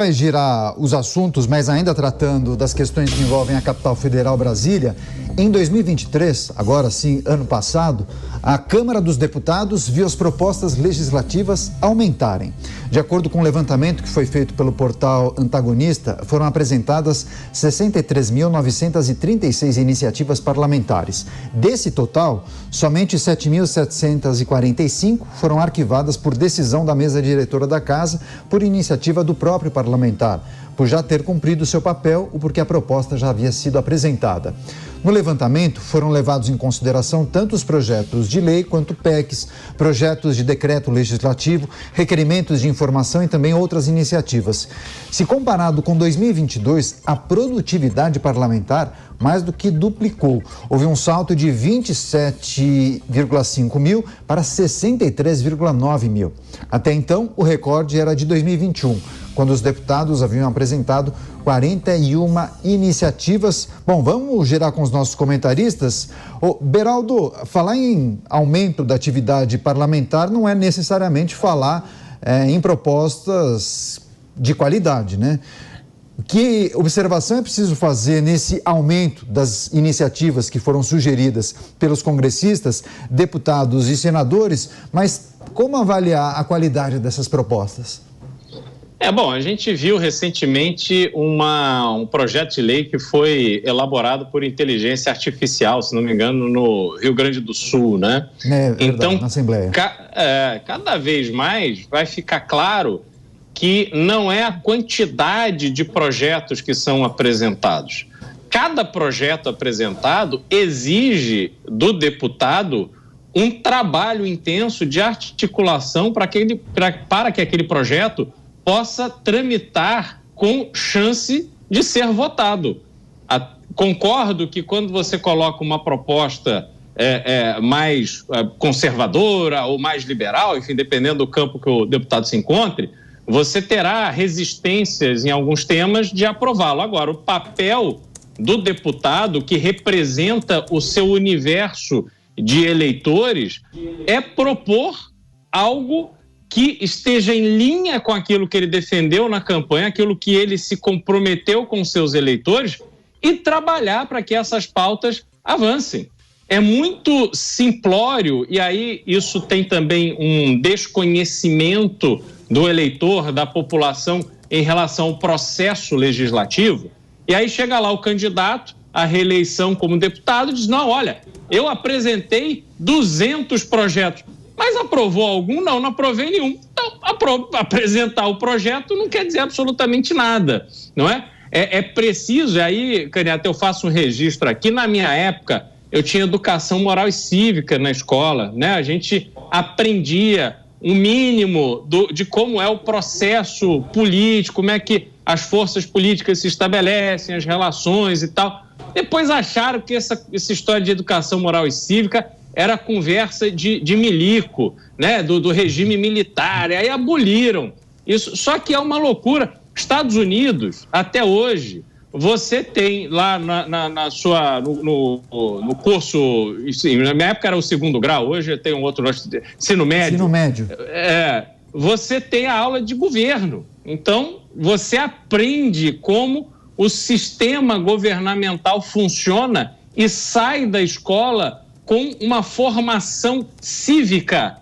Vai girar os assuntos, mas ainda tratando das questões que envolvem a capital federal, Brasília. Em 2023, agora sim, ano passado, a Câmara dos Deputados viu as propostas legislativas aumentarem. De acordo com o levantamento que foi feito pelo portal Antagonista, foram apresentadas 63.936 iniciativas parlamentares. Desse total, somente 7.745 foram arquivadas por decisão da mesa diretora da Casa, por iniciativa do próprio parlamentar, por já ter cumprido seu papel ou porque a proposta já havia sido apresentada. No levantamento, foram levados em consideração tanto os projetos de lei quanto PECs, projetos de decreto legislativo, requerimentos de informação e também outras iniciativas. Se comparado com 2022, a produtividade parlamentar mais do que duplicou. Houve um salto de 27,5 mil para 63,9 mil. Até então, o recorde era de 2021, quando os deputados haviam apresentado 41 iniciativas. Bom, vamos gerar com os nossos comentaristas. Beraldo, falar em aumento da atividade parlamentar não é necessariamente falar em propostas de qualidade, né? Que observação é preciso fazer nesse aumento das iniciativas que foram sugeridas pelos congressistas, deputados e senadores, mas como avaliar a qualidade dessas propostas? Bom, a gente viu recentemente um projeto de lei que foi elaborado por inteligência artificial, se não me engano, no Rio Grande do Sul, né? Verdade, então, na Assembleia. Cada vez mais vai ficar claro que não é a quantidade de projetos que são apresentados. Cada projeto apresentado exige do deputado um trabalho intenso de articulação para que aquele projeto possa tramitar com chance de ser votado. Concordo que quando você coloca uma proposta mais conservadora ou mais liberal, enfim, dependendo do campo que o deputado se encontre, você terá resistências em alguns temas de aprová-lo. Agora, o papel do deputado, que representa o seu universo de eleitores, é propor algo que esteja em linha com aquilo que ele defendeu na campanha, aquilo que ele se comprometeu com seus eleitores, e trabalhar para que essas pautas avancem. É muito simplório, e aí isso tem também um desconhecimento do eleitor, da população, em relação ao processo legislativo. E aí chega lá o candidato à reeleição como deputado e diz: não, olha, eu apresentei 200 projetos. Mas aprovou algum? Não aprovei nenhum. Então, apresentar o projeto não quer dizer absolutamente nada, não é? É preciso, e aí, Caneta, eu faço um registro aqui. Na minha época, eu tinha educação moral e cívica na escola, né? A gente aprendia um mínimo de como é o processo político, como é que as forças políticas se estabelecem, as relações e tal. Depois acharam que essa história de educação moral e cívica era conversa de milico, né? Do regime militar, e aí aboliram isso. Só que é uma loucura. Estados Unidos, até hoje, você tem lá no curso, na minha época era o 2º grau, hoje tem um outro, ensino médio. Ensino médio. Você tem a aula de governo. Então, você aprende como o sistema governamental funciona e sai da escola com uma formação cívica,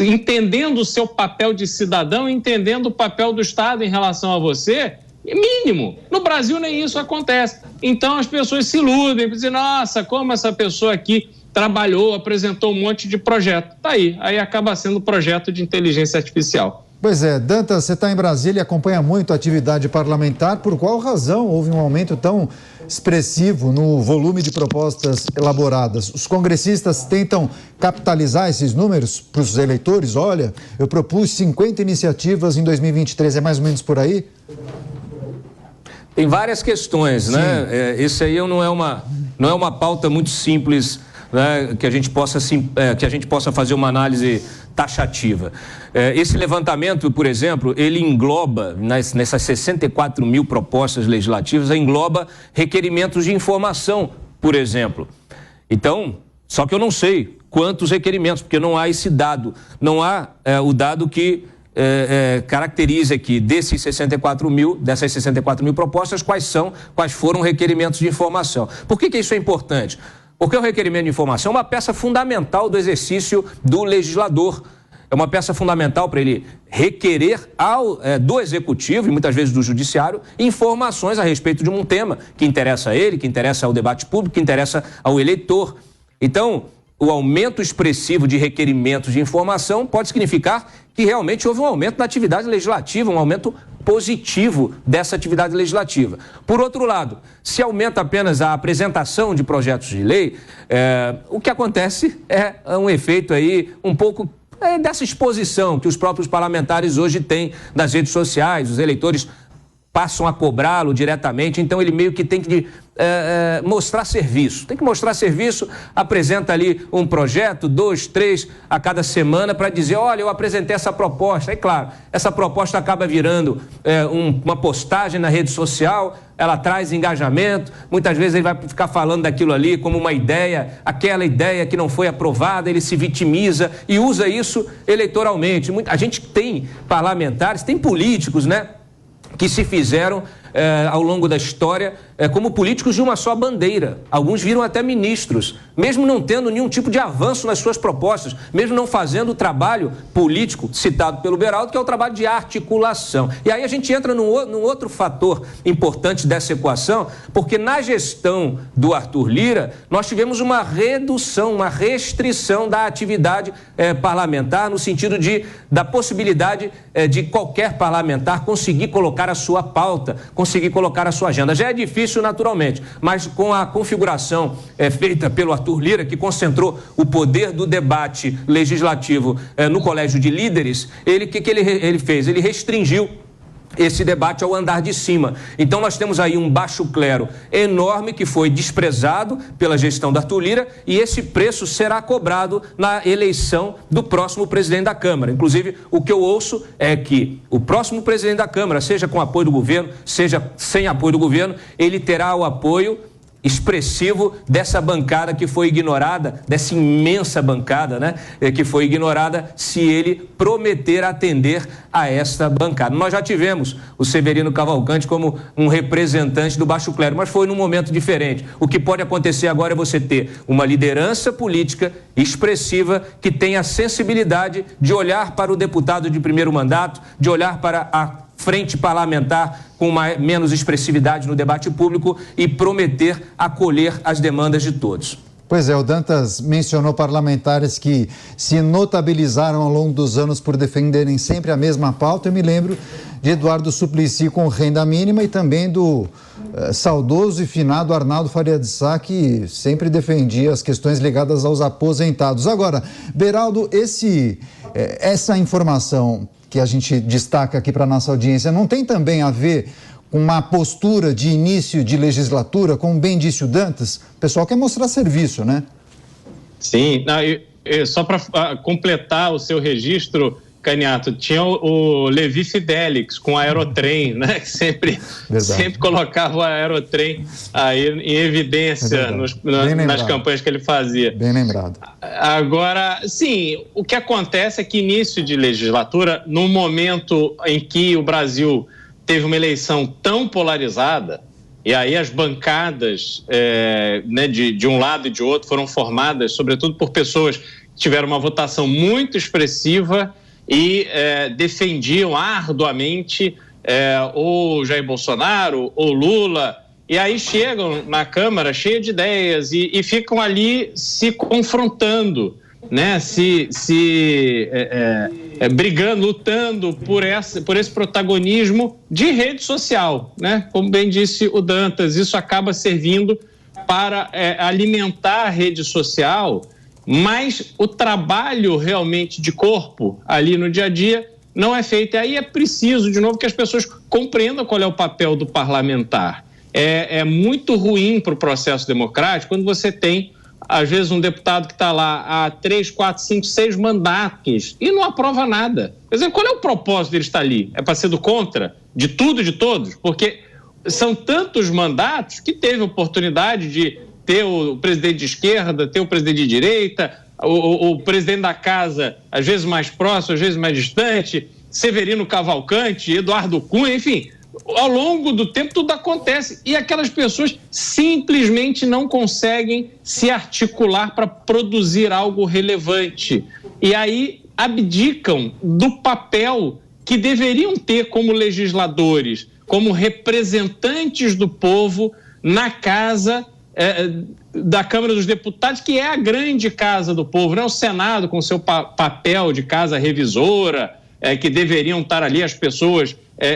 entendendo o seu papel de cidadão, entendendo o papel do Estado em relação a você, mínimo. No Brasil nem isso acontece. Então as pessoas se iludem, dizem: nossa, como essa pessoa aqui trabalhou, apresentou um monte de projeto. Tá aí acaba sendo projeto de inteligência artificial. Pois é, Dantas, você está em Brasília e acompanha muito a atividade parlamentar. Por qual razão houve um aumento tão expressivo no volume de propostas elaboradas? Os congressistas tentam capitalizar esses números para os eleitores? Olha, eu propus 50 iniciativas em 2023, é mais ou menos por aí? Tem várias questões, né? Esse aí não é uma pauta muito simples, né, que a gente possa fazer uma análise taxativa. Esse levantamento, por exemplo, ele engloba, nessas 64 mil propostas legislativas, engloba requerimentos de informação, por exemplo. Então, só que eu não sei quantos requerimentos, porque não há esse dado, não há o dado que caracterize aqui dessas 64 mil propostas, quais foram requerimentos de informação. Por que isso é importante? Porque o requerimento de informação é uma peça fundamental do exercício do legislador. É uma peça fundamental para ele requerer do executivo e muitas vezes do judiciário informações a respeito de um tema que interessa a ele, que interessa ao debate público, que interessa ao eleitor. Então, o aumento expressivo de requerimentos de informação pode significar que realmente houve um aumento da atividade legislativa, um aumento positivo dessa atividade legislativa. Por outro lado, se aumenta apenas a apresentação de projetos de lei, o que acontece é um efeito aí um pouco dessa exposição que os próprios parlamentares hoje têm nas redes sociais, os eleitores passam a cobrá-lo diretamente, então ele meio que tem que mostrar serviço. Tem que mostrar serviço, apresenta ali um projeto, 2, 3 a cada semana para dizer, olha, eu apresentei essa proposta. Aí, claro, essa proposta acaba virando uma postagem na rede social, ela traz engajamento, muitas vezes ele vai ficar falando daquilo ali como uma ideia, aquela ideia que não foi aprovada, ele se vitimiza e usa isso eleitoralmente. A gente tem parlamentares, tem políticos, né, que se fizeram ao longo da história como políticos de uma só bandeira. Alguns viram até ministros, mesmo não tendo nenhum tipo de avanço nas suas propostas, mesmo não fazendo o trabalho político citado pelo Beraldo, que é o trabalho de articulação. E aí a gente entra num outro fator importante dessa equação, porque na gestão do Arthur Lira, nós tivemos uma redução, uma restrição da atividade parlamentar, no sentido da possibilidade de qualquer parlamentar conseguir colocar a sua pauta, conseguir colocar a sua agenda. Já é difícil naturalmente, mas com a configuração feita pelo Arthur Lira, que concentrou o poder do debate legislativo no colégio de líderes, o que ele fez? Ele restringiu esse debate ao andar de cima. Então nós temos aí um baixo clero enorme que foi desprezado pela gestão da Arthur Lira e esse preço será cobrado na eleição do próximo presidente da Câmara. Inclusive, o que eu ouço é que o próximo presidente da Câmara, seja com apoio do governo, seja sem apoio do governo, ele terá o apoio expressivo dessa bancada que foi ignorada, dessa imensa bancada, né, que foi ignorada, se ele prometer atender a esta bancada. Nós já tivemos o Severino Cavalcante como um representante do baixo clero, mas foi num momento diferente. O que pode acontecer agora é você ter uma liderança política expressiva que tenha a sensibilidade de olhar para o deputado de primeiro mandato, de olhar para a frente parlamentar com menos expressividade no debate público e prometer acolher as demandas de todos. Pois é, o Dantas mencionou parlamentares que se notabilizaram ao longo dos anos por defenderem sempre a mesma pauta. Eu me lembro de Eduardo Suplicy com renda mínima e também do saudoso e finado Arnaldo Faria de Sá, que sempre defendia as questões ligadas aos aposentados. Agora, Beraldo, essa informação que a gente destaca aqui para a nossa audiência, não tem também a ver com uma postura de início de legislatura, como bem disse o Dantas? O pessoal quer mostrar serviço, né? Sim, só para completar o seu registro, Caniato, tinha o Levi Fidelix com o Aerotrem, né? Que sempre colocava o Aerotrem aí em evidência nas campanhas que ele fazia. Bem lembrado. Agora, sim, o que acontece é que início de legislatura, num momento em que o Brasil teve uma eleição tão polarizada, e aí as bancadas né, de um lado e de outro foram formadas, sobretudo por pessoas que tiveram uma votação muito expressiva e defendiam arduamente ou Jair Bolsonaro ou Lula, e aí chegam na Câmara cheia de ideias e ficam ali se confrontando, né? Brigando, lutando por esse protagonismo de rede social, né? Como bem disse o Dantas, isso acaba servindo para alimentar a rede social, mas o trabalho realmente de corpo ali no dia a dia não é feito. E aí é preciso, de novo, que as pessoas compreendam qual é o papel do parlamentar. É muito ruim para o processo democrático quando você tem, às vezes, um deputado que está lá há 3, 4, 5, 6 mandatos e não aprova nada. Quer dizer, qual é o propósito dele estar ali? É para ser do contra de tudo e de todos? Porque são tantos mandatos que teve oportunidade de ter o presidente de esquerda, ter o presidente de direita, o presidente da casa, às vezes mais próximo, às vezes mais distante, Severino Cavalcante, Eduardo Cunha, enfim, ao longo do tempo tudo acontece e aquelas pessoas simplesmente não conseguem se articular para produzir algo relevante. E aí abdicam do papel que deveriam ter como legisladores, como representantes do povo na casa da Câmara dos Deputados, que é a grande casa do povo, não é o Senado com seu papel de casa revisora, que deveriam estar ali as pessoas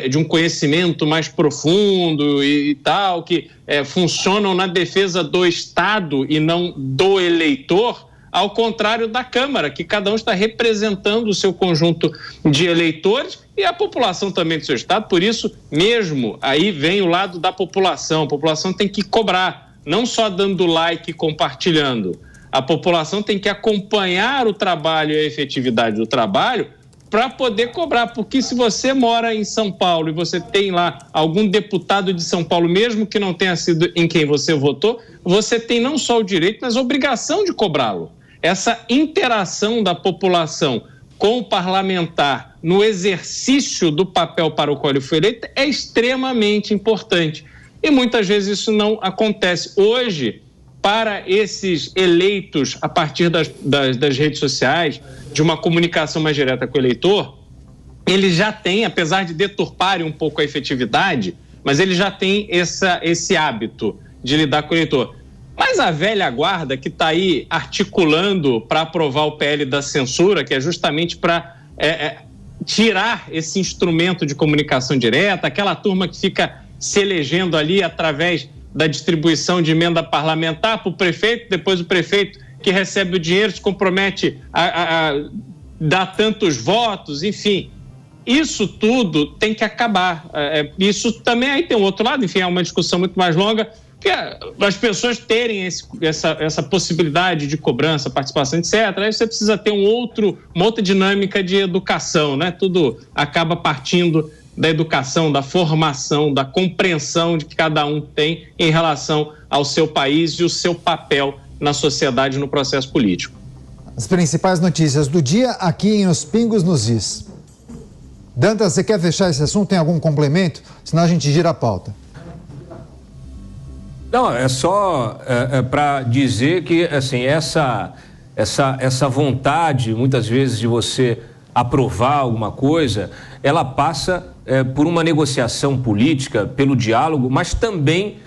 de um conhecimento mais profundo e tal, que funcionam na defesa do Estado e não do eleitor, ao contrário da Câmara, que cada um está representando o seu conjunto de eleitores e a população também do seu Estado. Por isso mesmo, aí vem o lado da população. A população tem que cobrar, não só dando like e compartilhando. A população tem que acompanhar o trabalho e a efetividade do trabalho para poder cobrar, porque se você mora em São Paulo e você tem lá algum deputado de São Paulo, mesmo que não tenha sido em quem você votou, você tem não só o direito, mas a obrigação de cobrá-lo. Essa interação da população com o parlamentar no exercício do papel para o qual ele foi eleito é extremamente importante. E muitas vezes isso não acontece. Hoje, para esses eleitos, a partir das redes sociais, de uma comunicação mais direta com o eleitor, ele já tem, apesar de deturparem um pouco a efetividade, mas ele já tem esse hábito de lidar com o eleitor. Mas a velha guarda que está aí articulando para aprovar o PL da censura, que é justamente para tirar esse instrumento de comunicação direta, aquela turma que fica se elegendo ali através da distribuição de emenda parlamentar para o prefeito, depois o prefeito que recebe o dinheiro se compromete a dar tantos votos, enfim. Isso tudo tem que acabar. Isso também aí tem um outro lado, enfim, é uma discussão muito mais longa, que as pessoas terem essa possibilidade de cobrança, participação, etc. Aí você precisa ter uma outra dinâmica de educação, né? Tudo acaba partindo da educação, da formação, da compreensão de que cada um tem em relação ao seu país e o seu papel na sociedade, no processo político. As principais notícias do dia aqui em Os Pingos nos Is. Dantas, você quer fechar esse assunto? Tem algum complemento? Senão a gente gira a pauta. Não, é só para dizer que assim, essa vontade, muitas vezes, de você aprovar alguma coisa, ela passa por uma negociação política, pelo diálogo, mas também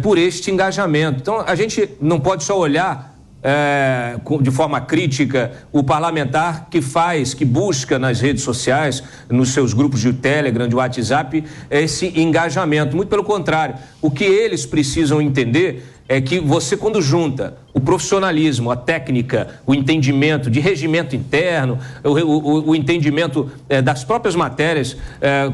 por este engajamento. Então, a gente não pode só olhar de forma crítica o parlamentar que busca nas redes sociais, nos seus grupos de Telegram, de WhatsApp, esse engajamento. Muito pelo contrário, o que eles precisam entender é que você, quando junta o profissionalismo, a técnica, o entendimento de regimento interno, o entendimento das próprias matérias,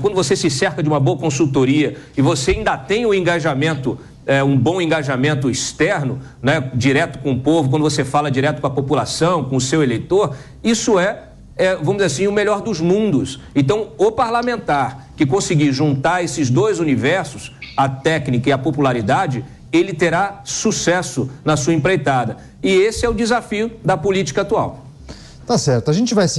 quando você se cerca de uma boa consultoria e você ainda tem o engajamento, um bom engajamento externo, né, direto com o povo, quando você fala direto com a população, com o seu eleitor, isso vamos dizer assim, o melhor dos mundos. Então, o parlamentar que conseguir juntar esses dois universos, a técnica e a popularidade, ele terá sucesso na sua empreitada. E esse é o desafio da política atual. Tá certo. A gente vai seguir